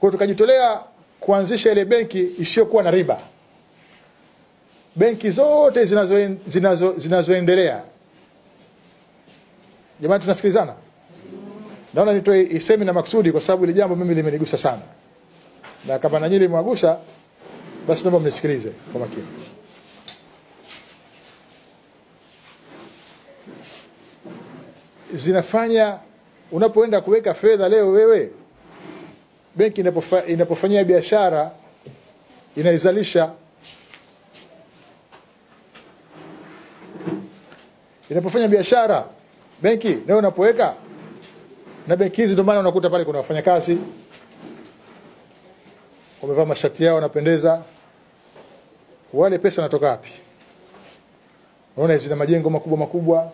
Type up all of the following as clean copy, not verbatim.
Kwa tukajitolea kuanzisha ile benki isiyokuwa na riba. Benki zote zinazoendelea. Jamani, tunasikilizana? Naona nitoe isemi na maksudi kwa sababu ile jambo mimi limenigusa sana. Na kama na nyinyi limewagusa, basi naomba mnisikilize kwa makini. Zinafanya unapoenda kuweka fedha leo wewe, benki inapofanyia biashara inaizalisha. Inapofanya biashara benki leo unapoweka, na benki hizi ndio maana unakuta pale kuna wafanyakazi wamevaa mashati yao wanapendeza. Wale pesa wanatoka wapi? Unaona zina majengo makubwa makubwa.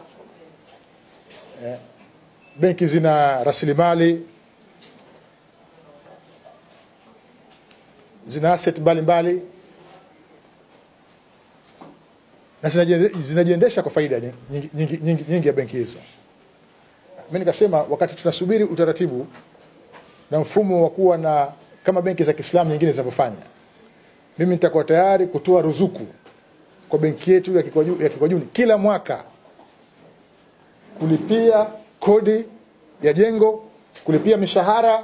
Benki zina rasilimali, zina asset mbalimbali, na zinajiendesha kwa faida nyingi ya benki hizo. Mimi nikasema wakati tunasubiri utaratibu na mfumo wa kuwa na kama benki za Kiislamu nyingine zinavyofanya, mimi nitakuwa tayari kutoa ruzuku kwa benki yetu ya Kikwajuni kila mwaka, kulipia kodi ya jengo, kulipia mishahara,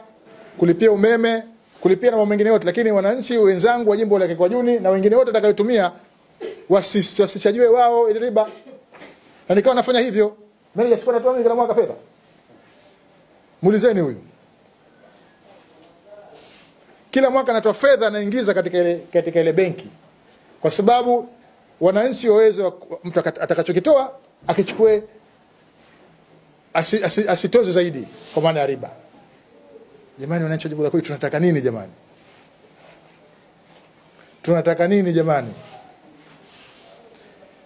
kulipia umeme, kulipia na mambo mengine yote. Lakini wananchi wenzangu wa jimbo la Kikwajuni na wengine wote watakayotumia wasichajue wao ile riba. Na nikawa nafanya hivyo. Mimi jasikuwa natoa mimi kila mwaka fedha. Muulizeni huyu. Kila mwaka natoa fedha naingiza katika ile benki. Kwa sababu wananchi waweze mtu atakachokitoa akichukue asitoze zaidi kwa maana ya riba. Jamani, wananchi wa jimbo la Kwajuni tunataka nini jamani? Tunataka nini jamani?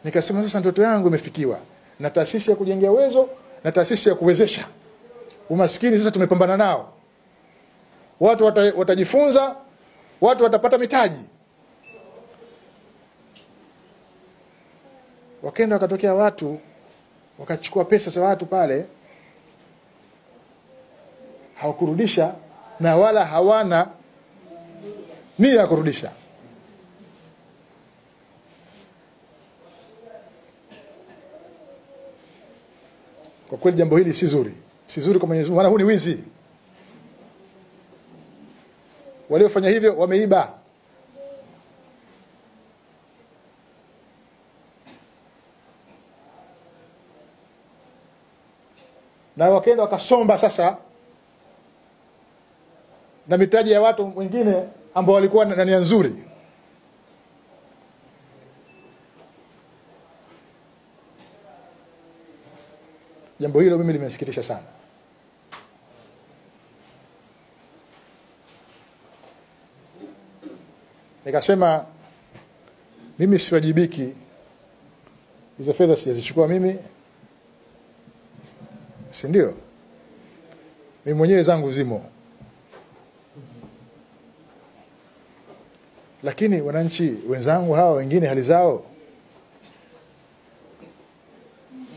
Nikasema sasa ndoto yangu imefikiwa. Na taasisi ya kujengea uwezo na taasisi ya kuwezesha. Umaskini sasa tumepambana nao. Watu watajifunza, watu watapata mitaji. Wakaenda wakatokea watu wakachukua pesa za watu pale, hawakurudisha na wala hawana nia ya kurudisha. Kwa kweli jambo hili si zuri. Si zuri kwa Mwenyezi Mungu, maana huu ni wizi. Waliofanya hivyo wameiba. Na wakaenda wakasomba sasa na mitaji ya watu wengine ambao walikuwa na nia nzuri. Jambo hilo mimi limesikitisha sana. Nikasema mimi siwajibiki, hizo fedha sijazichukua mimi, si ndio? Mimi mwenyewe zangu zimo. Lakini wananchi wenzangu hawa wengine hali zao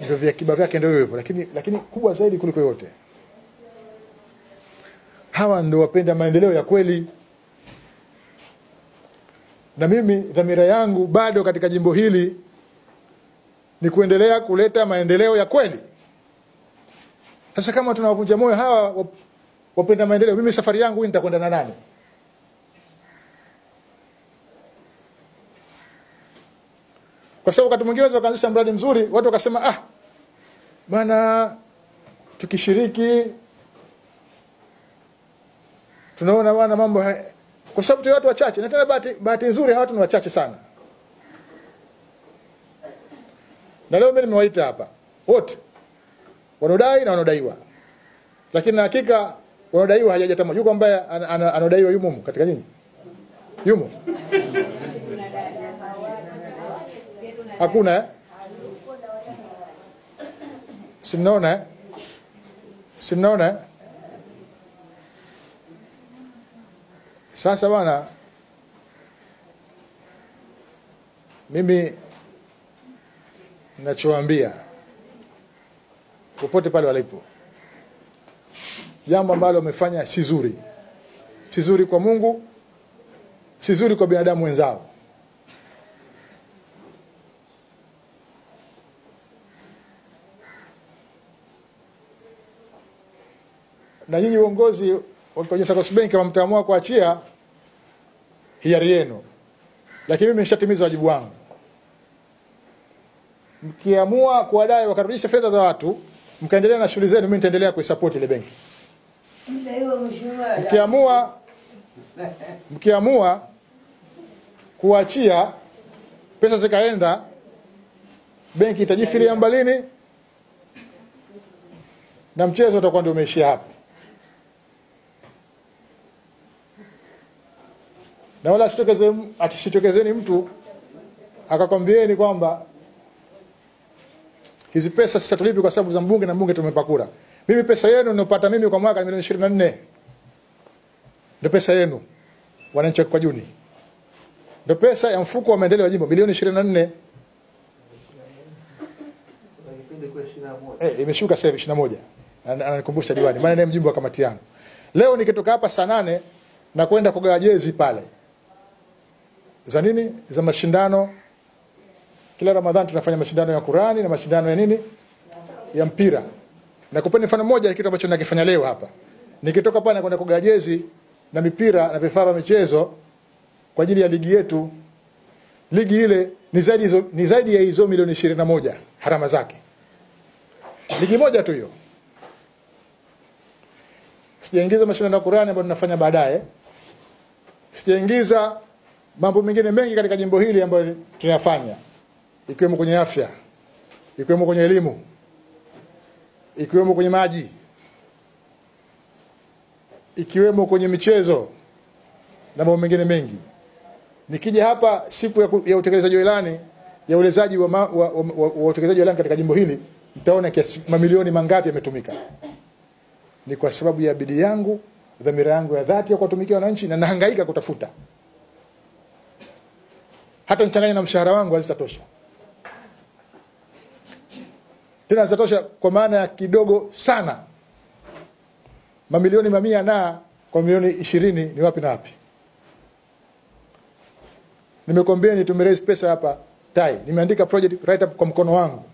ndio vya kiba vyake ndio hivyo, lakini kubwa zaidi kuliko yote, hawa ndio wapenda maendeleo ya kweli. Na mimi dhamira yangu bado katika jimbo hili ni kuendelea kuleta maendeleo ya kweli. Sasa kama tunawavunja moyo hawa wapenda maendeleo, mimi safari yangu nitakwenda na nani? Kwa sababu wakati mwingine wakaanzisha mradi mzuri, watu wakasema bana tukishiriki tunaona bana mambo kwa sababu tu watu wachache, na tena bahati nzuri hawa watu ni wachache sana. Na leo mimi nimewaita hapa wote wanaodai na wanaodaiwa. Lakini na hakika wanaodaiwa hajaja tamaa. Yuko ambaye anadaiwa yumo katika nyinyi? Yumo? Hakuna Simnaona Sasa bwana, mimi ninachowaambia popote pale walipo, jambo ambalo wamefanya si zuri, si zuri kwa Mungu, si zuri kwa binadamu wenzao. Na nyinyi uongozi wa kwenye SACCOS Bank kama mtaamua kuachia, hiari yenu. Lakini mimi nishatimiza wajibu wangu. Mkiamua kuwadai wakarudisha fedha za watu, mkaendelea na shughuli zenu, mimi nitaendelea kuisupport ile benki. Mkiamua kuachia pesa zikaenda, benki itajifilia mbalini na mchezo utakuwa ndio umeishia hapo. Na wala asitokezeni mtu akakwambieni kwamba hizi pesa sasa tulipi kwa sababu za mbunge na mbunge tumepa kura. Mimi pesa yenu ninopata mimi kwa mwaka ni milioni 24. Ndio pesa yenu wananchi kwa Juni. Ndio pesa ya mfuko wa maendeleo ya jimbo milioni 24. Imeshuka sasa 21. Ananikumbusha diwani, maana ndiye mjumbe wa kamati yangu. Leo nikitoka hapa saa 8 na kwenda kugawa jezi pale. Za nini? Za mashindano. Kila Ramadhani tunafanya mashindano ya Qur'ani na mashindano ya nini? Ya mpira. Na kupeni mfano mmoja ya kitu ambacho ninakifanya leo hapa. Nikitoka pale kwenda kugawa jezi na mipira na vifaa vya michezo kwa ajili ya ligi yetu. Ligi ile ni zaidi ya hizo milioni 21 harama zake. Ligi moja tu hiyo. Sijaingiza mashindano ya Qur'ani ambayo tunafanya baadaye. Sijaingiza mambo mengine mengi katika jimbo hili ambayo tunayafanya, ikiwemo kwenye afya, ikiwemo kwenye elimu, ikiwemo kwenye maji, ikiwemo kwenye michezo na mambo mengine mengi. Nikija hapa siku ya utekelezaji wa ilani ya ulezaji wa utekelezaji wa ilani katika jimbo hili, mtaona kiasi mamilioni mangapi yametumika. Ni kwa sababu ya bidii yangu, dhamira yangu ya dhati ya kuwatumikia wananchi, na nahangaika kutafuta. Hata nichanganya na mshahara wangu hazitatosha. Tena hazitatosha kwa maana ya kidogo sana. Mamilioni mamia na kwa milioni 20 ni wapi na wapi? Nimekwambieni tumeraise pesa hapa Tai. Nimeandika project write up kwa mkono wangu.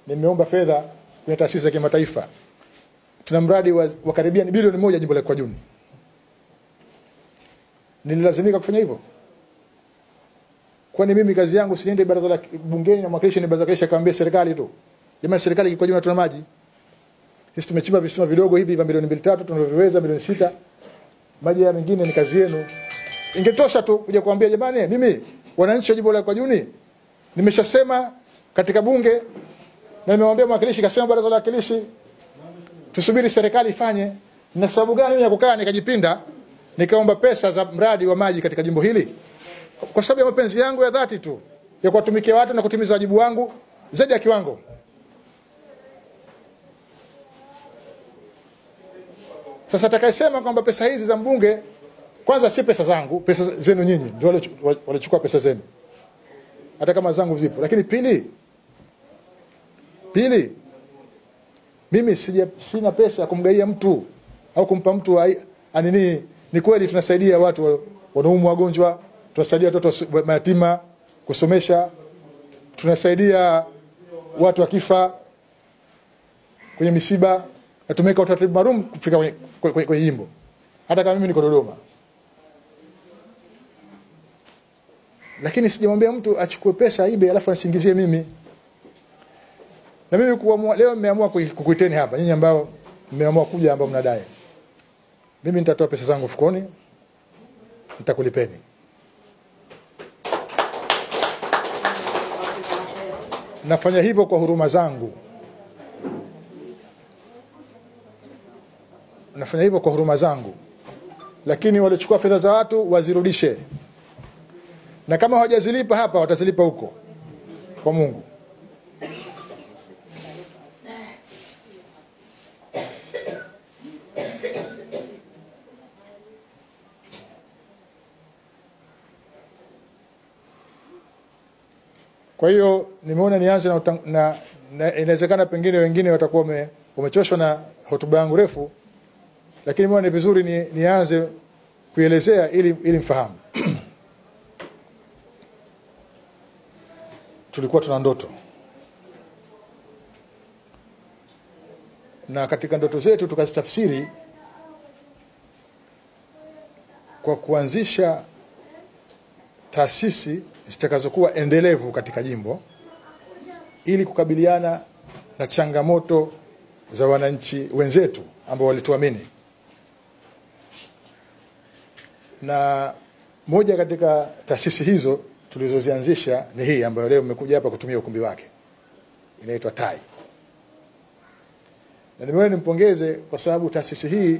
Nimeomba fedha kwenye taasisi za kimataifa. Tuna mradi wa karibia bilioni 1 jimbo la Kwajuni. Nililazimika kufanya hivyo. Kwani mimi kazi yangu siniende baraza la bungeni na mwakilishi ni baraza kesha kaambia serikali tu. Jamaa serikali iko juu tuna maji. Sisi tumechimba visima vidogo hivi vya milioni 2-3 tunavyoweza milioni 6. Maji ya mengine ni kazi yenu. Ingetosha tu kuja kuambia jamani mimi wananchi wa jimbo la Kwajuni nimeshasema katika bunge na nimemwambia mwakilishi kasema baraza la wakilishi tusubiri serikali ifanye. Na sababu gani mimi ya kukaa nikajipinda nikaomba pesa za mradi wa maji katika jimbo hili? Kwa sababu ya mapenzi yangu ya dhati tu ya kuwatumikia watu na kutimiza wajibu wangu zaidi ya kiwango. Sasa atakayesema kwamba pesa hizi za mbunge kwanza si pesa zangu, pesa zenu nyinyi ndio walichukua pesa zenu. Hata kama zangu zipo, lakini pili mimi sina pesa kumgaia mtu au kumpa mtu anini. Ni kweli tunasaidia watu wanaumwa wagonjwa, tunasaidia watoto mayatima kusomesha, tunasaidia watu wakifa kwenye misiba, na tumeka utaratibu maalum kufika kwenye jimbo. Hata kama mimi niko Dodoma. Lakini sijamwambia mtu achukue pesa ibe alafu asingizie mimi. Na mimi leo nimeamua kukuiteni hapa nyinyi ambao mmeamua kuja ambao mnadai. Mimi nitatoa pesa zangu mfukoni, nitakulipeni. Nafanya hivyo kwa huruma zangu. Nafanya hivyo kwa huruma zangu. Lakini walichukua fedha za watu wazirudishe. Na kama hawajazilipa hapa watazilipa huko kwa Mungu. Kwa hiyo nimeona nianze na inawezekana pengine wengine watakuwa wamechoshwa na hotuba yangu refu. lakini mbona ni vizuri nianze kuelezea ili mfahamu. Tulikuwa tuna ndoto, na katika ndoto zetu tukazitafsiri kwa kuanzisha taasisi zitakazokuwa endelevu katika jimbo ili kukabiliana na changamoto za wananchi wenzetu ambao walituamini. Na moja katika taasisi hizo tulizozianzisha ni hii ambayo leo mmekuja hapa kutumia ukumbi wake. Inaitwa TAI. Na nimeona nimpongeze kwa sababu taasisi hii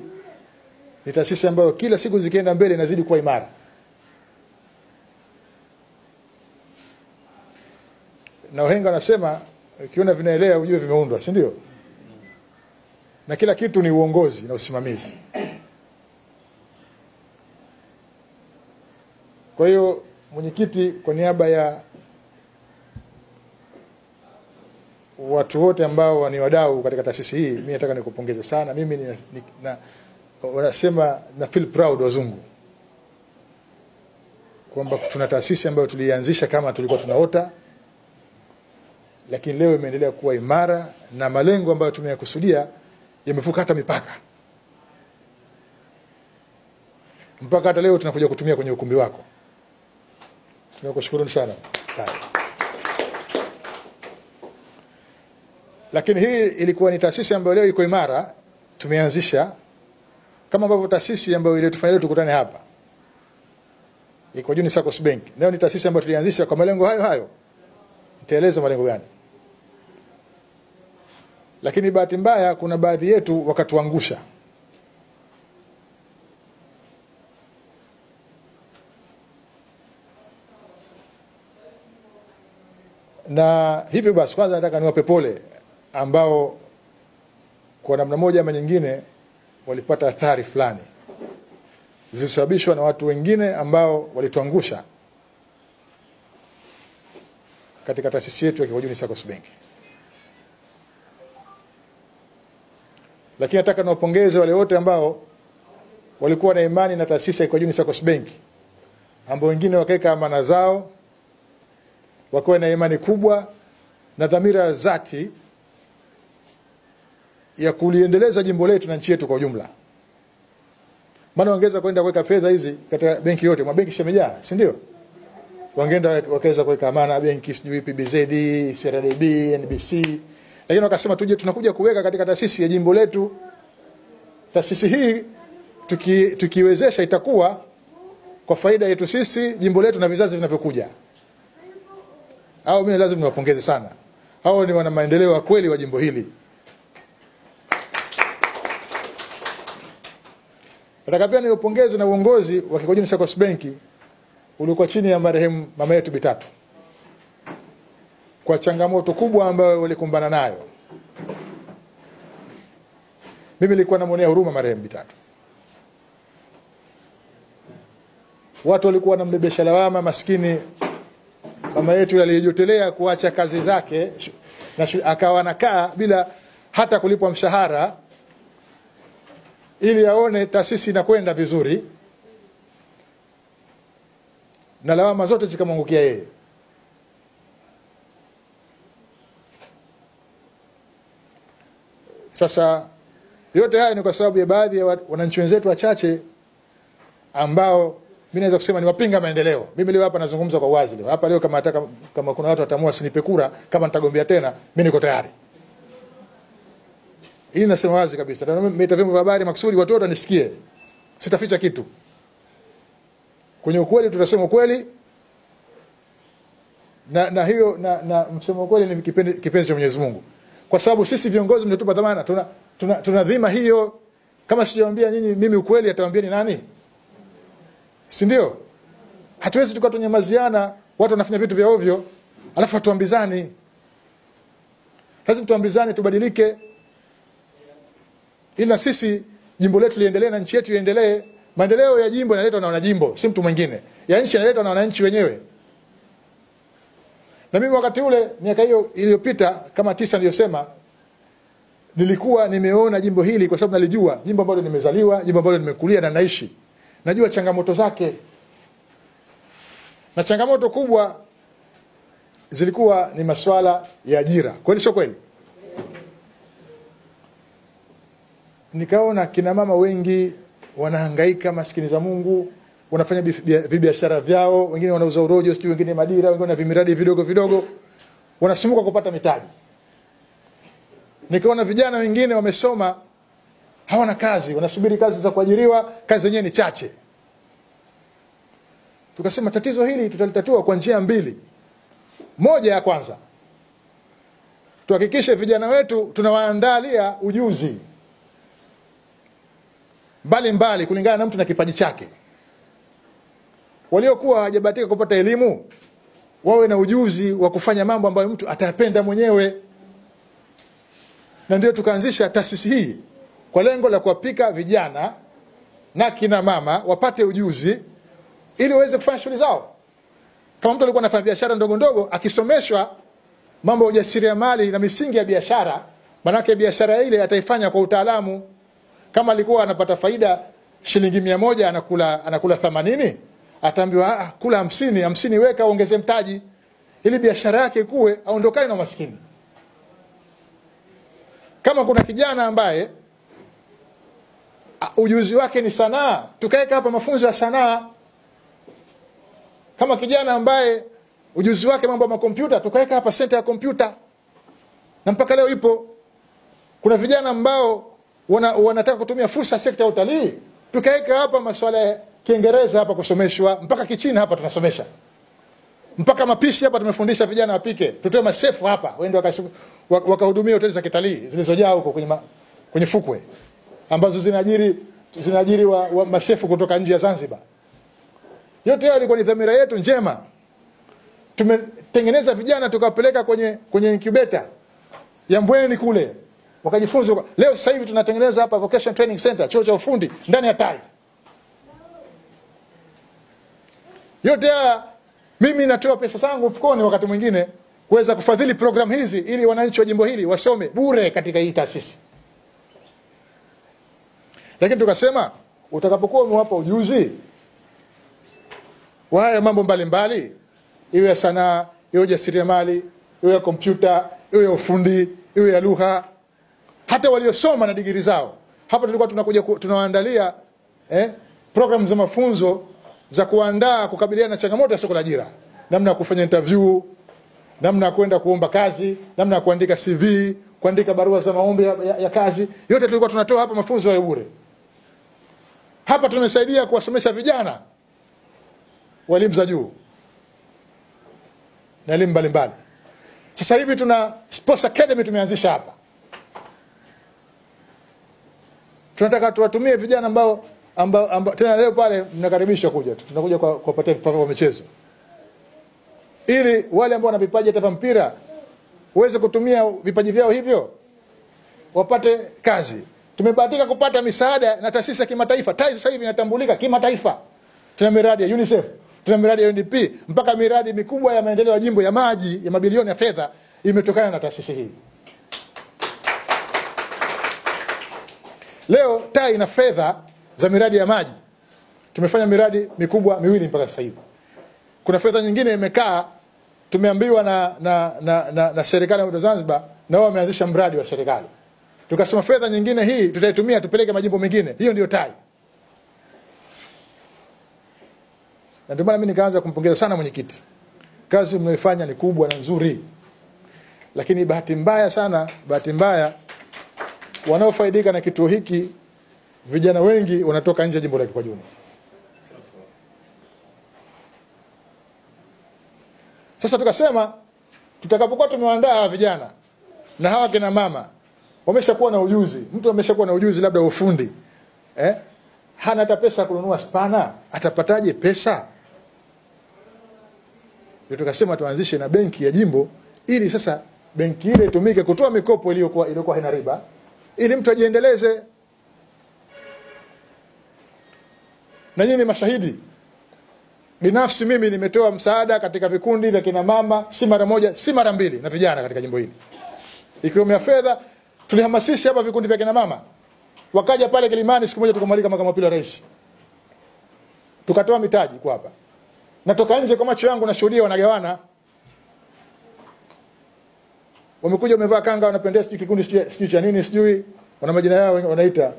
ni taasisi ambayo kila siku zikienda mbele inazidi kuwa imara. Na wahenga wanasema ukiona vinaelea ujue vimeundwa, si ndio? Na kila kitu ni uongozi na usimamizi. Kwa hiyo mwenyekiti, kwa niaba ya watu wote ambao ni wadau katika taasisi hii, mimi nataka nikupongeze sana. Mimi wanasema na feel proud wazungu kwamba tuna taasisi ambayo tulianzisha kama tulikuwa tunaota, lakini leo imeendelea kuwa imara na malengo ambayo tumeyakusudia yamevuka hata mipaka. Mpaka hata leo tunakuja kutumia kwenye ukumbi wako. Tunakushukuru sana. Lakini hii ilikuwa ni taasisi ambayo leo iko imara, tumeanzisha kama ambavyo taasisi ambayo ile tufanye leo tukutane hapa iko Juni SACCOS Bank. Leo ni taasisi ambayo tulianzisha kwa malengo hayo. Nitaeleza malengo gani. Lakini bahati mbaya kuna baadhi yetu wakatuangusha. Na hivyo basi kwanza nataka niwape pole ambao kwa namna moja ama nyingine walipata athari fulani zilizosababishwa na watu wengine ambao walituangusha katika taasisi yetu ya Kikwajuni SACCOS Bank. Lakini nataka niwapongeze wale wote ambao walikuwa na imani na taasisi ya Kikwajuni SACCOS Bank, ambao wengine wakaweka amana zao, wakawa na imani kubwa na dhamira dhati ya kuliendeleza jimbo letu na nchi yetu kwa ujumla. Maana wangeweza kwenda kuweka fedha hizi katika benki yote, mabenki yamejaa, si ndio? Wangeenda wakaweza kuweka amana benki sijui PBZ, CRDB, NBC. Lakini wakasema tuje tunakuja kuweka katika taasisi ya jimbo letu. Taasisi hii tukiwezesha itakuwa kwa faida yetu sisi, jimbo letu na vizazi vinavyokuja. Hao mimi lazima niwapongeze sana. Hao ni wana maendeleo ya kweli wa jimbo hili. Nataka pia niwapongeze na uongozi wa Kikwajuni SACCOS Bank ulikuwa chini ya marehemu mama yetu Bitatu kwa changamoto kubwa ambayo walikumbana nayo. Mimi nilikuwa namuonea huruma marehemu Bitatu. Watu walikuwa wanambebesha lawama, maskini mama yetu aliyejotelea kuacha kazi zake na akawa anakaa bila hata kulipwa mshahara ili aone taasisi inakwenda vizuri, na lawama zote zikamwangukia yeye. Sasa yote haya ni kwa sababu ya baadhi ya wananchi wenzetu wachache ambao mimi naweza kusema ni wapinga maendeleo. Mimi leo hapa nazungumza kwa wazi leo. Hapa leo kama kuna watu watamua sinipe kura, kama nitagombea tena, mimi niko tayari. Hii nasema wazi kabisa. Na mimi vyombo vya habari maksudi watu wote wanisikie. Sitaficha kitu. Kwenye ukweli tutasema ukweli. Na hiyo na msemo ukweli ni kipenzi cha Mwenyezi Mungu. Kwa sababu sisi viongozi mnatupa dhamana, tuna dhima hiyo. Kama sijawaambia nyinyi mimi ukweli, atawaambia ni nani? Si ndio? Hatuwezi tukatunyamaziana, watu wanafanya vitu vya ovyo, alafu hatuambizani. Lazima tuambizane, tubadilike. Ili sisi jimbo letu liendelee na nchi yetu iendelee. Maendeleo ya jimbo yanaletwa na wanajimbo, si mtu mwingine. Ya nchi yanaletwa na wananchi wenyewe. Na mimi wakati ule miaka hiyo iliyopita kama 9 niliyosema, nilikuwa nimeona jimbo hili kwa sababu nalijua jimbo ambalo nimezaliwa, jimbo ambalo nimekulia na naishi. Najua changamoto zake. Na changamoto kubwa zilikuwa ni masuala ya ajira. Kweli sio kweli? Nikaona kina mama wengi wanahangaika, maskini za Mungu, wanafanya biashara vyao, wengine wanauza urojo, sijui wengine madira, wengine na vimiradi vidogo vidogo, wanasumbuka kupata mitaji. Nikaona vijana wengine wamesoma, hawana kazi, wanasubiri kazi za kuajiriwa, kazi zenyewe ni chache. Tukasema tatizo hili tutalitatua kwa njia mbili. Moja ya kwanza, tuhakikishe vijana wetu tunawaandalia ujuzi mbali kulingana na mtu na kipaji chake. Waliokuwa hawajabahatika kupata elimu wawe na ujuzi wa kufanya mambo ambayo mtu atayapenda mwenyewe. Na ndio tukaanzisha taasisi hii kwa lengo la kuwapika vijana na kina mama wapate ujuzi ili waweze kufanya shughuli zao. Kama mtu alikuwa anafanya biashara ndogo ndogo, akisomeshwa mambo ya ujasiriamali na misingi ya biashara, manake biashara ile ataifanya kwa utaalamu. Kama alikuwa anapata faida shilingi 100 anakula 80, ataambiwa kula 50 weka ongeze mtaji ili biashara yake ikue, aondokane na maskini. Kama kuna kijana ambaye ujuzi wake ni sanaa, tukaweka hapa mafunzo ya sanaa. Kama kijana ambaye ujuzi wake mambo ya kompyuta, tukaweka hapa center ya kompyuta. Na mpaka leo ipo. Kuna vijana ambao wanataka kutumia fursa sekta ya utalii, tukaweka hapa masuala ya Kiingereza hapa kusomeshwa, mpaka Kichina hapa tunasomesha. Mpaka mapishi hapa tumefundisha vijana wapike. Tutoe mashefu hapa waende wakahudumia hoteli za kitalii zilizojaa huko kwenye fukwe ambazo zinaajiri wa mashefu kutoka nje ya Zanzibar. Yote hayo ilikuwa ni dhamira yetu njema. Tumetengeneza vijana tukapeleka kwenye incubator ya Mbweni kule, wakajifunza. Leo sasa hivi tunatengeneza hapa Vocation Training Center, chuo cha ufundi ndani ya Tai. Yote haya mimi natoa pesa zangu mfukoni wakati mwingine kuweza kufadhili program hizi ili wananchi wa jimbo hili wasome bure katika hii taasisi. Lakini tukasema utakapokuwa umewapa ujuzi wa haya mambo mbalimbali, iwe ya sanaa, iwe ujasiriamali, iwe ya kompyuta, iwe ya ufundi, iwe ya lugha, hata waliosoma na digiri zao, hapa tulikuwa tunawaandalia program za mafunzo za kuandaa kukabiliana na changamoto ya soko la ajira, namna ya kufanya interview, namna ya kwenda kuomba kazi, namna ya kuandika CV, kuandika barua za maombi ya kazi. Yote tulikuwa tunatoa hapa mafunzo ya bure. Hapa tumesaidia kuwasomesha vijana wa elimu za juu na elimu mbalimbali. Sasa hivi tuna Sports Academy tumeanzisha hapa. Tunataka tuwatumie vijana ambao tena leo pale mnakaribishwa kuja. Tunakuja kuwapatia vifaa vya michezo, ili wale ambao wana vipaji hata mpira uweze kutumia vipaji vyao hivyo wapate kazi. Tumebahatika kupata misaada na taasisi ya kimataifa. Tai sasa hivi inatambulika kimataifa. Tuna miradi ya UNICEF, tuna miradi ya UNDP, mpaka miradi mikubwa ya maendeleo ya jimbo ya maji ya mabilioni ya fedha imetokana na taasisi hii. Leo Tai ina fedha za miradi ya maji. Tumefanya miradi mikubwa miwili mpaka sasa hivi. Kuna fedha nyingine imekaa, tumeambiwa na serikali ya Zanzibar, na wao wameanzisha mradi wa serikali. Tukasema fedha nyingine hii tutaitumia tupeleke majimbo mengine. Hiyo ndio Tai. Na ndio maana mimi nikaanza kumpongeza sana mwenyekiti. Kazi mnayoifanya ni kubwa na nzuri. Lakini bahati mbaya wanaofaidika na kituo hiki vijana wengi wanatoka nje ya jimbo la Kikwajuni. Sasa tukasema tutakapokuwa tumewaandaa vijana na hawa kina mama wameshakuwa na ujuzi, mtu ameshakuwa na ujuzi labda ufundi, hana hata pesa kununua spana, atapataje pesa? Ndio tukasema tuanzishe na benki ya jimbo, ili sasa benki ile itumike kutoa mikopo iliyokuwa haina riba, ili mtu ajiendeleze. Na nyinyi mashahidi. Binafsi mimi nimetoa msaada katika vikundi vya kina mama si mara moja, si mara mbili, na vijana katika jimbo hili. Ikiwemo ya fedha, Tulihamasisha hapa vikundi vya kina mama. Wakaja pale Kilimani siku moja tukamwalika makamu wa pili wa rais. Tukatoa mitaji kwa hapa. Natoka nje kwa macho yangu nashuhudia wanagawana. Wamekuja wamevaa kanga wanapendeza sijui kikundi sijui cha nini sijui wana majina yao wanaita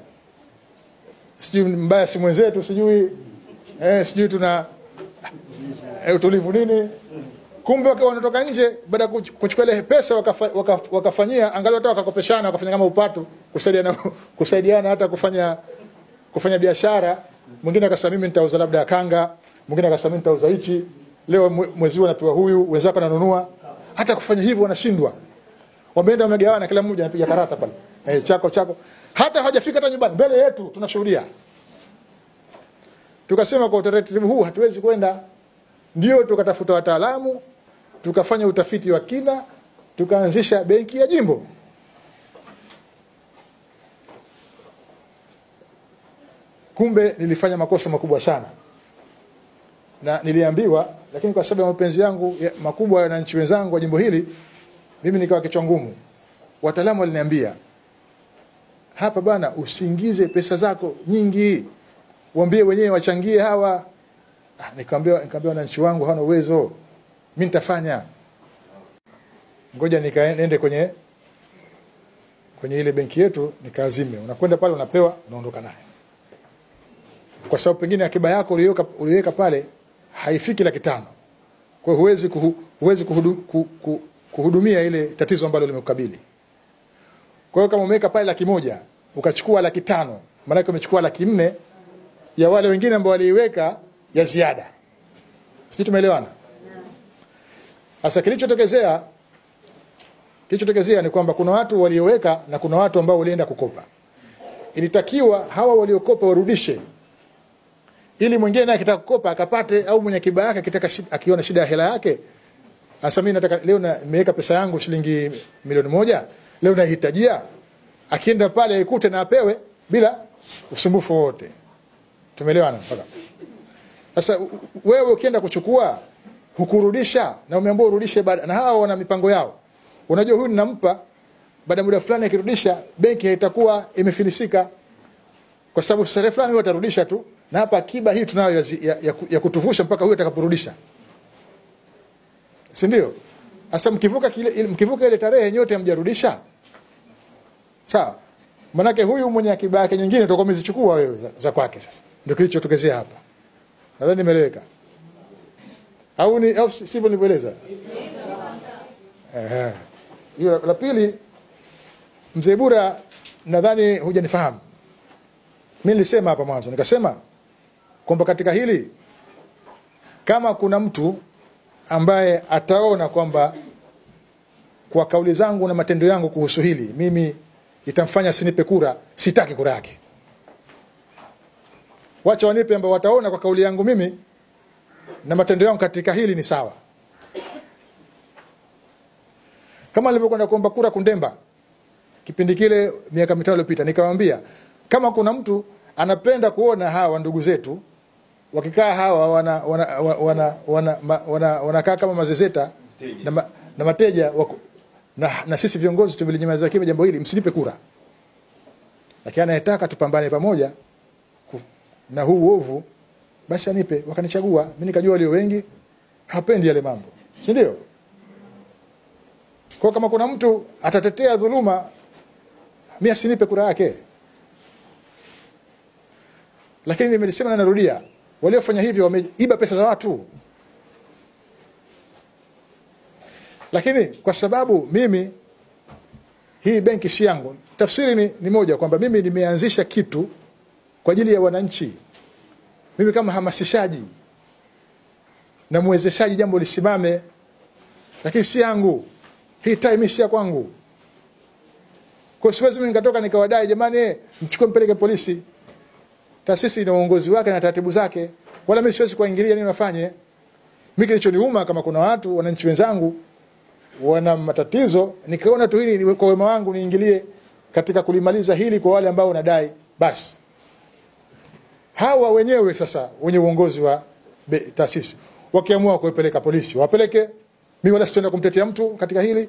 sijui mbaya si mwenzetu sijui sijui tuna utulivu nini. Kumbe wanatoka nje baada ya kuchukua ile pesa wakafanyia angalau hata wakakopeshana wakafanya kama upatu kusaidiana hata kufanya biashara. Mwingine akasema mimi nitauza labda kanga, mwingine akasema mimi nitauza hichi. Leo mwezi huu anapewa huyu, wenzako ananunua. Hata kufanya hivyo wanashindwa. Wameenda wamegawana kila mmoja anapiga karata pale. Chako. Hata hajafika hata nyumbani mbele yetu tunashuhudia. Tukasema kwa utaratibu huu hatuwezi kwenda. Ndio tukatafuta wataalamu, tukafanya utafiti wa kina, tukaanzisha benki ya jimbo. Kumbe nilifanya makosa makubwa sana. Na niliambiwa, lakini kwa sababu ya mapenzi yangu makubwa na nchi wenzangu wa jimbo hili, mimi nikawa kichwa ngumu. Wataalamu waliniambia, hapa bwana usiingize pesa zako nyingi. Waambie wenyewe wachangie hawa. Nikamwambia wananchi wangu hawana uwezo. Mimi nitafanya. Ngoja nikaende kwenye ile benki yetu nikaazime. Unakwenda pale unapewa unaondoka naye. Kwa sababu pengine akiba yako uliweka pale haifiki 500,000. Kwa hiyo huwezi kuhudumia ile tatizo ambalo limekukabili. Kwa hiyo kama umeweka pale 100,000 ukachukua 500,000 maana yake umechukua 400,000 ya wale wengine ambao waliiweka ya ziada. Sisi tumeelewana? Sasa kilichotokezea ni kwamba kuna watu walioweka na kuna watu ambao walienda kukopa. Ilitakiwa hawa waliokopa warudishe. Ili mwingine akitaka kukopa akapate au mwenye akiba yake akiona shida ya hela yake. Sasa mimi nataka leo nimeweka pesa yangu shilingi milioni 1, leo nahitajia. Akienda pale ikute na apewe bila usumbufu wote. Tumeelewana mpaka? Sasa wewe ukienda kuchukua hukurudisha na umeambiwa urudishe baada na hao wana mipango yao. Unajua huyu ninampa baada muda fulani akirudisha benki haitakuwa imefilisika. Kwa sababu sare fulani huwa atarudisha tu na hapa akiba hii tunayo ya kutuvusha mpaka huyu atakaporudisha. Si ndio? Sasa mkivuka ile tarehe nyote hamjarudisha. Sawa? Manake huyu mwenye akiba yake nyingine utakuwa umezichukua wewe za kwake sasa. Ndio kilichotokezea hapa. Nadhani nimeeleweka. Au sivyo nilivyoeleza? Hiyo la pili, Mzee Bura nadhani hujanifahamu. Mimi nilisema hapa mwanzo nikasema kwamba katika hili kama kuna mtu ambaye ataona kwamba kwa kauli zangu na matendo yangu kuhusu hili mimi itamfanya sinipe kura, sitaki kura yake. Wacha wanipe ambao wataona kwa kauli yangu mimi na matendo yangu katika hili ni sawa. Kama nilivyokwenda kuomba kura Kundemba kipindi kile miaka 5 iliyopita nikamwambia kama kuna mtu anapenda kuona hawa ndugu zetu wakikaa hawa wanakaa kama mazezeta na mateja na sisi viongozi tumelinyamaza kimya jambo hili, msinipe kura. Lakini anayetaka tupambane pamoja na huu uovu basi anipe. Wakanichagua, mimi nikajua walio wengi hapendi yale mambo, si ndio? Kwa kama kuna mtu atatetea dhuluma mimi asinipe kura yake. Lakini nimelisema na narudia, waliofanya hivyo wameiba pesa za watu. Lakini kwa sababu mimi hii benki si yangu, tafsiri ni moja kwamba mimi nimeanzisha kitu kwa ajili ya wananchi. Mimi kama hamasishaji na muwezeshaji jambo lisimame, lakini si yangu. Hii time si ya kwangu. Kwa siwezi mimi nikatoka nikawadai jamani mchukue mpeleke polisi. Taasisi ina uongozi wake na taratibu zake. Wala mimi siwezi kuingilia nini wafanye. Mimi kilichoniuma kama kuna watu wananchi wenzangu wana matatizo, nikaona tu hili kwa wema wangu niingilie katika kulimaliza hili kwa wale ambao wanadai basi. Hawa wenyewe sasa wenye uongozi wa taasisi wakiamua kuipeleka polisi wapeleke. Mimi wala sitaenda kumtetea mtu katika hili.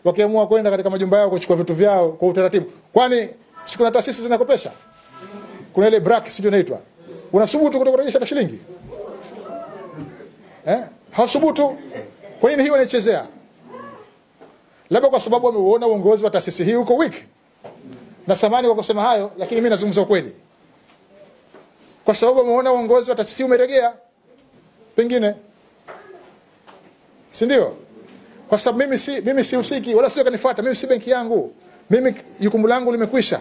wakiamua kwenda katika majumba yao kuchukua vitu vyao kwa utaratibu. Kwani siku na taasisi zinakopesha? Kuna ile BRAC sio inaitwa. Unasubutu kutokurejesha hata shilingi? Hasubutu. Kwa nini hiyo wanaichezea? Labda kwa sababu wameuona uongozi wa taasisi hii uko weak. Na samani kwa kusema hayo, lakini mimi nazungumza ukweli. Kwa sababu wameona uongozi wa taasisi umeregea. Pengine. Si ndio? Kwa sababu mimi si usiki wala sio kanifuata, mimi si benki yangu. Mimi jukumu langu limekwisha.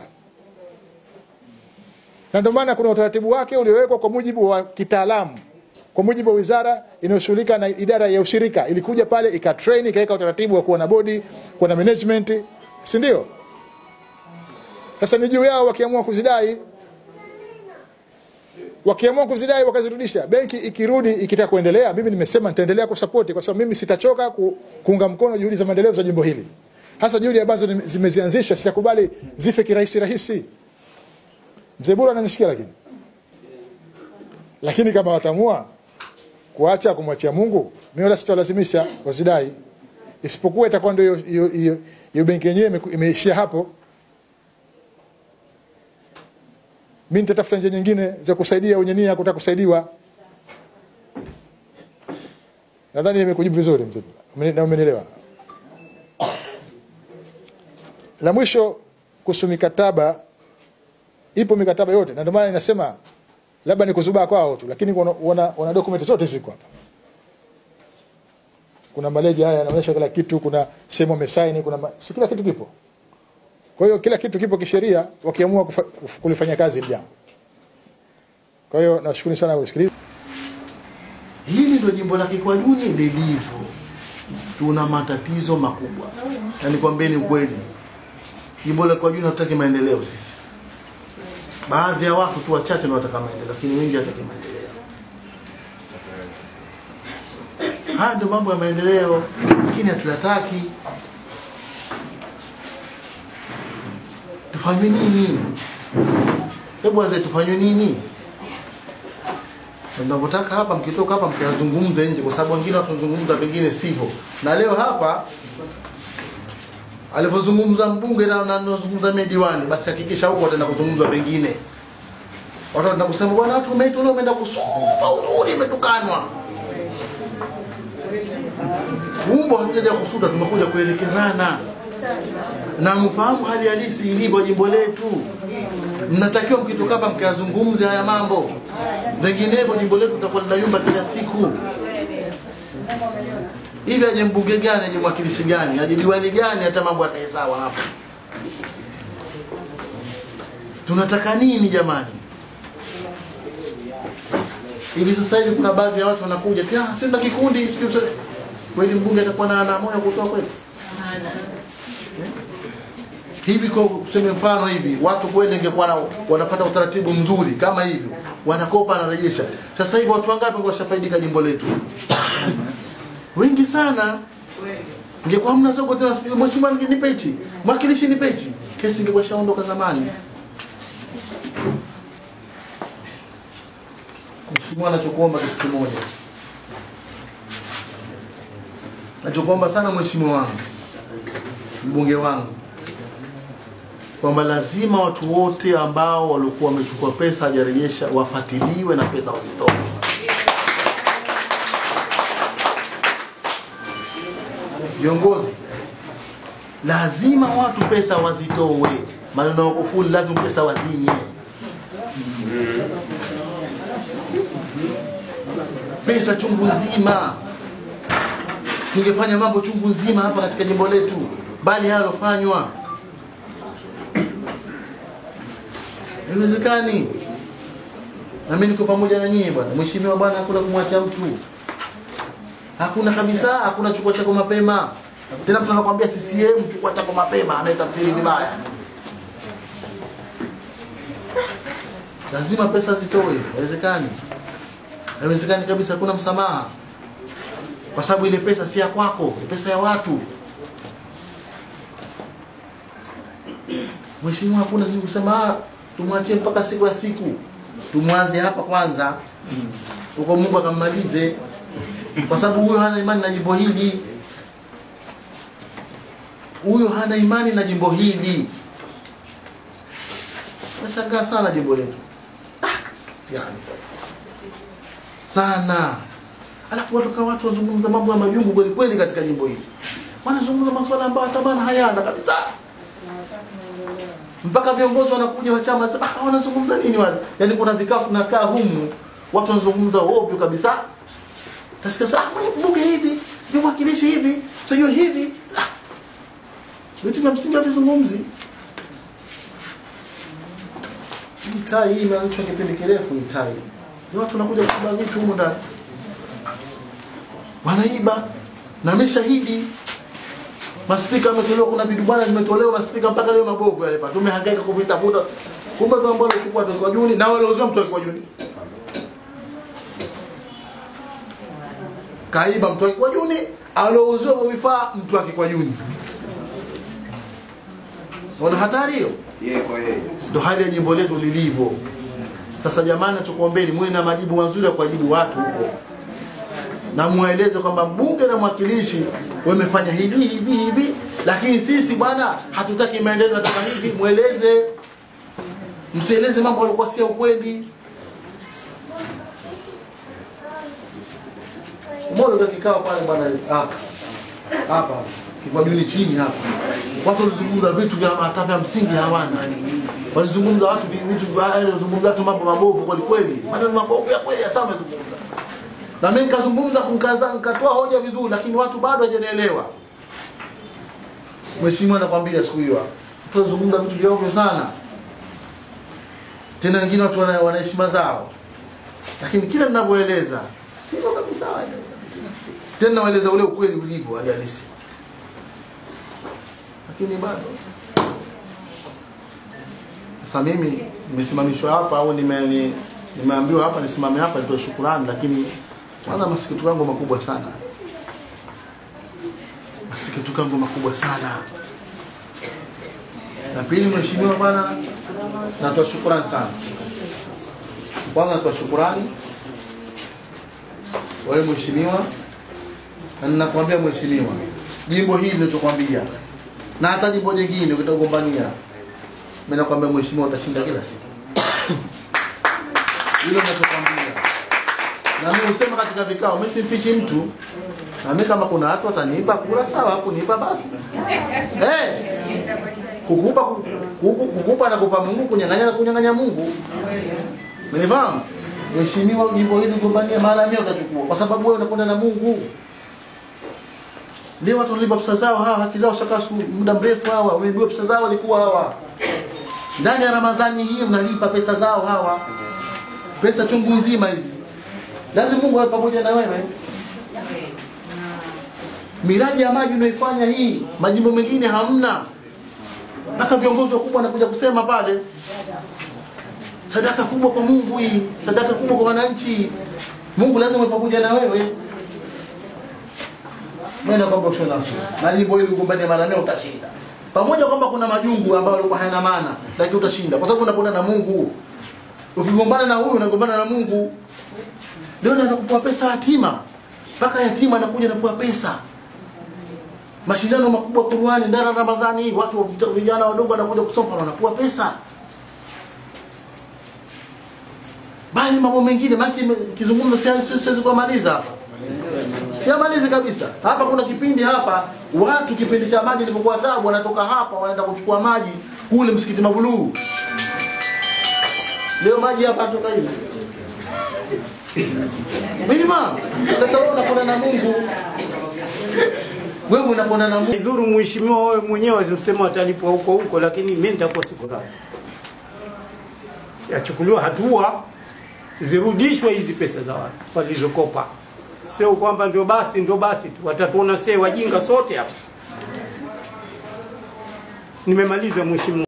Na ndio maana kuna utaratibu wake uliowekwa kwa mujibu wa kitaalamu. Kwa mujibu wa wizara inayoshughulika na idara ya ushirika, ilikuja pale ikatrain ikaweka utaratibu wa kuwa na bodi, kuwa na management, si ndio? Sasa ni juu yao wakiamua kuzidai. Wakiamua kuzidai wakazirudisha. Benki ikirudi ikitaka kuendelea, mimi nimesema nitaendelea kusupport kwa sababu mimi sitachoka kuunga mkono juhudi za maendeleo za jimbo hili. Hasa juhudi ambazo zimezianzisha sitakubali zife kirahisi. Mzee Bura ananisikia lakini kama watamua kuacha kumwachia Mungu, mimi wala sitalazimisha wazidai. Isipokuwa itakuwa ndio hiyo benki yenyewe imeishia hapo. Mimi nitatafuta njia nyingine za kusaidia wenye nia kutaka kusaidiwa. Nadhani nimekujibu vizuri mzee. Na umenielewa. La mwisho kuhusu mikataba, ipo mikataba yote na ndio maana ninasema labda ni kuzubaa kwao tu, lakini wana document zote ziko hapa. Kuna maleji haya yanaonyesha kila kitu, kuna sehemu wamesaini, si kila kitu kipo. Kwa hiyo kila kitu kipo kisheria wakiamua kulifanya kazi hili jambo. Kwa hiyo nashukuru sana kwa kusikiliza. Hili ndio jimbo la Kikwajuni lilivyo. Tuna matatizo makubwa. Na nikwambieni ukweli. Jimbo la Kikwajuni hatutaki maendeleo sisi. Baadhi ya watu tu wachache ndio wataka maendeleo, lakini wengi hataki maendeleo. Haya ndio mambo ya maendeleo, lakini hatuyataki. Tufanye nini? Hebu wazee tufanye nini? Tunapotaka hapa mkitoka hapa mkazungumze nje kwa sababu wengine watazungumza vingine sivyo. Na leo hapa alipozungumza mbunge na anazungumza diwani, basi hakikisha huko wataenda kuzungumza vingine. Watu wanaenda kusema bwana watu wameitwa leo wameenda kusuta uzuri imetukanwa. Kumbe hatujaja kusuta, tumekuja kuelekezana. Na mfahamu hali halisi ilivyo jimbo letu. Mnatakiwa mkitoka hapa mkazungumze haya mambo. Vinginevyo jimbo letu litakuwa linayumba kila siku. Hivi aje mbunge gani, aje mwakilishi gani, aje diwani gani hata mambo yakae sawa hapa? Tunataka nini jamani? Hivi sasa hivi kuna baadhi ya watu wanakuja, sio na kikundi, sio kweli mbunge atakuwa na moyo kutoa kweli? Hivi kwa kuseme mfano hivi, watu kweli ingekuwa wanapata utaratibu mzuri kama hivi, wanakopa na rejesha. Sasa hivi watu wangapi washafaidika jimbo letu? Wengi sana. Ingekuwa hamna soko tena, mheshimiwa nipe hichi, mwakilishi nipe hichi, kesi ingekuwa shaondoka zamani. Mheshimiwa anachokuomba kitu kimoja. Nachokuomba sana mheshimiwa wangu, mbunge wangu, kwamba lazima watu wote ambao walikuwa wamechukua pesa hajarejesha wafuatiliwe na pesa wasitoe. Viongozi, lazima watu pesa wazitoe. Maneno ya kufuli lazima pesa wazinye. Pesa chungu nzima. Tungefanya mambo chungu nzima hapa katika jimbo letu, bali haya yalofanywa haiwezekani. Na mimi niko pamoja na nyinyi bwana. Mheshimiwa bwana, hakuna kumwacha mtu. Hakuna kabisa, hakuna chukua chako mapema. Tena mtu anakuambia CCM chukua chako mapema, anaitafsiri vibaya. Lazima pesa zitoe, haiwezekani. Haiwezekani kabisa, hakuna msamaha. Kwa sababu ile pesa si ya kwako, ni pesa ya watu. Mheshimiwa, hakuna siku kusema tumwachie mpaka siku ya siku. Tumwanze hapa kwanza. Uko Mungu akammalize. Kwa sababu huyo hana imani na jimbo hili. huyo hana imani na jimbo hili. Nashangaa sana jimbo letu. Yani sana. Alafu watu wanazungumza mambo ya majungu kweli kweli katika jimbo hili. Wanazungumza masuala ambayo tamana hayana kabisa. Mpaka viongozi wanakuja wa chama sasa wanazungumza nini wale? Yaani kuna vikao tunakaa humu watu wanazungumza ovyo kabisa. Tasikia sasa mbunge hivi, sio mwakilishi hivi, sio hivi. Vitu vya msingi watazungumzi. Tai hii imeanzishwa kipindi kirefu hii tai. Ni watu wanakuja kuiba vitu humu ndani. Wanaiba na mashahidi. Maspika wametolewa, kuna vitu bwana zimetolewa maspika mpaka leo mabovu yale pa. Tumehangaika kuvitafuta. Kumbe tu ambao chukua kwa juni na wale wazao mtu kwa juni. Kaiba mtu kwa juni, alouzwa vifaa mtu kwa juni. Ona hatari hiyo? Kwa yeye. Ndio hali ya jimbo letu lilivyo. Sasa jamani, tukuombeeni muwe na majibu mazuri ya kujibu watu huko. Na mueleze kwamba mbunge na mwakilishi wamefanya hivi, lakini sisi bwana hatutaki maendeleo, nataka hivi. Mueleze, msieleze mambo yalikuwa si ukweli. Mbona kikao pale bwana hapa kwa juni chini hapa, watu walizungumza vitu vya hata vya msingi hawana. Walizungumza watu vitu walizungumza tu mambo mabovu kweli kweli, maneno mabovu ya kweli hasa wamezungumza. Na mimi nikazungumza nikatoa hoja vizuri, lakini watu bado hawajanielewa. Mheshimiwa anakuambia siku hiyo tunazungumza vitu vya ovyo sana. Tena wengine watu wana heshima zao. Lakini kila ninavyoeleza sio kabisa wale. Tena naeleza ule ukweli ulivyo hali halisi. Lakini bado sasa mimi nimesimamishwa hapa au nimeambiwa hapa nisimame hapa nitoe shukrani, lakini kwanza masikitiko yangu makubwa sana. Masikitiko yangu makubwa sana. Na pili, mheshimiwa bwana, natoa shukrani sana. Kwanza natoa shukrani wewe mheshimiwa, na ninakwambia mheshimiwa, jimbo hili nilichokuambia na hata jimbo jingine ukitogombania, mimi nakwambia mheshimiwa utashinda kila siku. Hilo ninachokuambia. Na mimi usema katika vikao, mimi simfichi mtu. Na mimi kama kuna watu watanipa kura sawa, kunipa basi. Kukupa na kupa Mungu, kunyang'anya Mungu. Mnifahamu? Mheshimiwa, jimbo hili gombania mara 100 utachukua kwa sababu wewe unakwenda na Mungu. Leo watu wanalipa pesa zao hawa, haki zao shaka muda mrefu hawa, wameibiwa pesa zao walikuwa hawa. Ndani ya Ramadhani hii mnalipa pesa zao hawa. Pesa chungu nzima hizi. Lazima Mungu awe pamoja na wewe. Miradi ya maji unaifanya hii, majimbo mengine hamna. Mpaka viongozi wakubwa wanakuja kusema pale. Sadaka kubwa kwa Mungu hii, sadaka kubwa kwa wananchi. Mungu lazima awe pamoja na wewe. Mimi nakwambia usho naso. Na jimbo hili ugombania mara 100 utashinda. Pamoja kwamba kuna majungu ambayo yalikuwa hayana maana, lakini utashinda kwa sababu unakwenda na Mungu. Ukigombana na huyu unagombana na Mungu. Leo anakupa pesa yatima. Mpaka yatima anakuja anakupa pesa. Mashindano makubwa Qur'ani ndara Ramadhani, watu vijana wadogo wanakuja kusoma wanakuwa pesa. Bali mambo mengine maki kizungumza siwezi kumaliza hapa. Siamalizi kabisa. Hapa kuna kipindi hapa watu kipindi cha maji ilipokuwa taabu wanatoka hapa wanaenda kuchukua maji kule msikiti Mabuluu. Leo maji hapa toka hivi. Minimum. Sasa wewe unakwenda na Mungu. Wewe unakwenda na Mungu. Izuru mheshimiwa wewe mwenyewe usimsema atalipwa huko lakini mimi nitakuwa siku radhi. Yachukuliwa hatua zirudishwe hizi pesa za watu walizokopa. Sio kwamba ndio basi tu watatuona sisi wajinga sote hapa. Nimemaliza mheshimiwa.